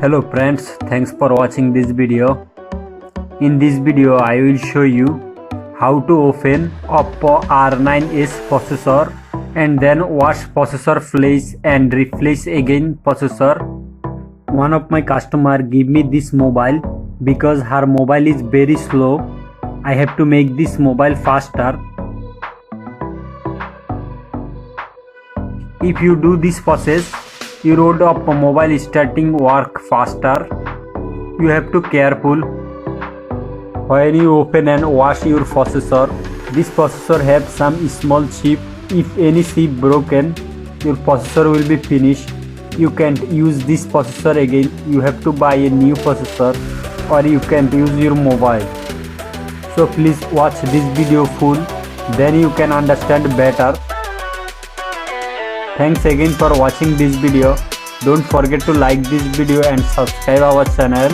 Hello friends, thanks for watching this video. In this video I will show you how to open OPPO R9s processor and then wash processor flash and replace again processor. One of my customer give me this mobile because her mobile is very slow. I have to make this mobile faster. If you do this process, your road of mobile starting work faster. You have to careful when you open and wash your processor. This processor have some small chip. If any chip broken, your processor will be finished. You can't use this processor again. You have to buy a new processor or you can't use your mobile. So please watch this video full, then you can understand better. Thanks again for watching this video. Don't forget to like this video and subscribe our channel.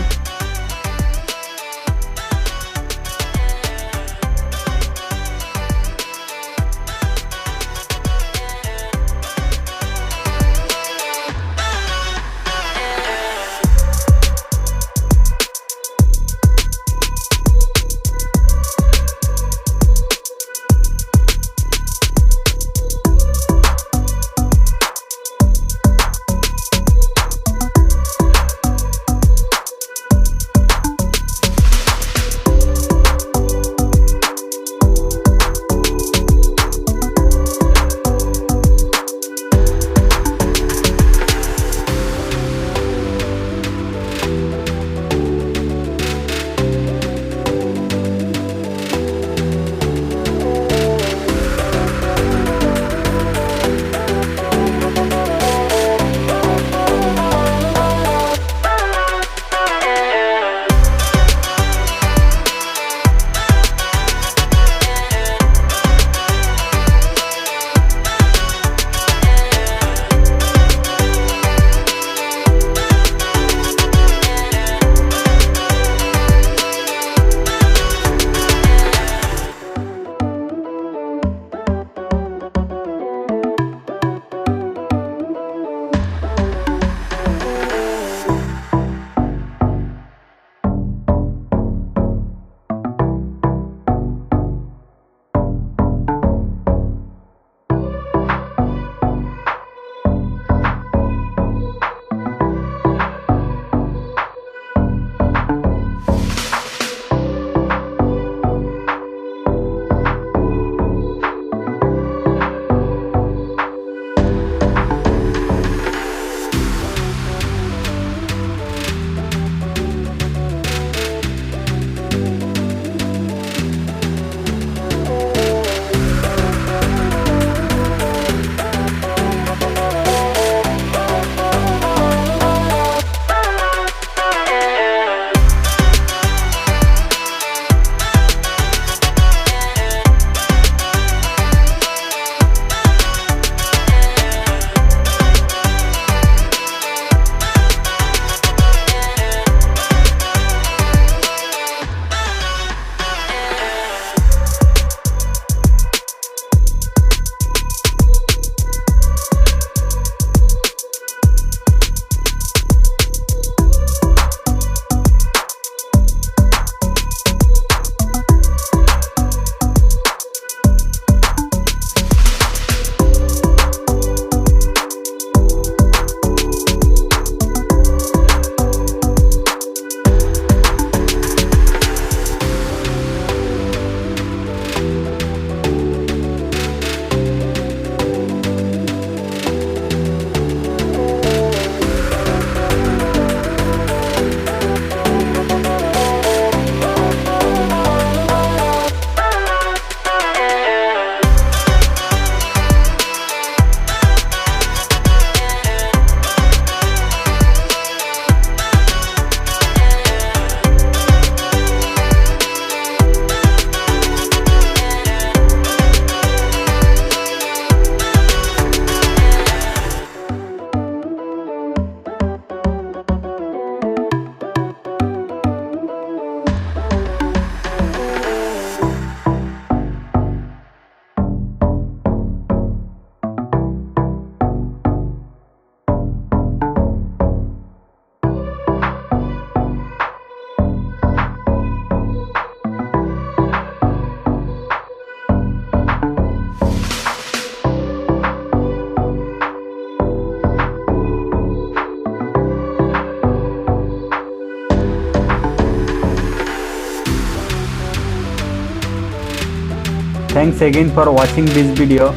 Thanks again for watching this video.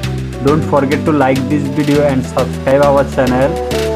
Don't forget to like this video and subscribe our channel.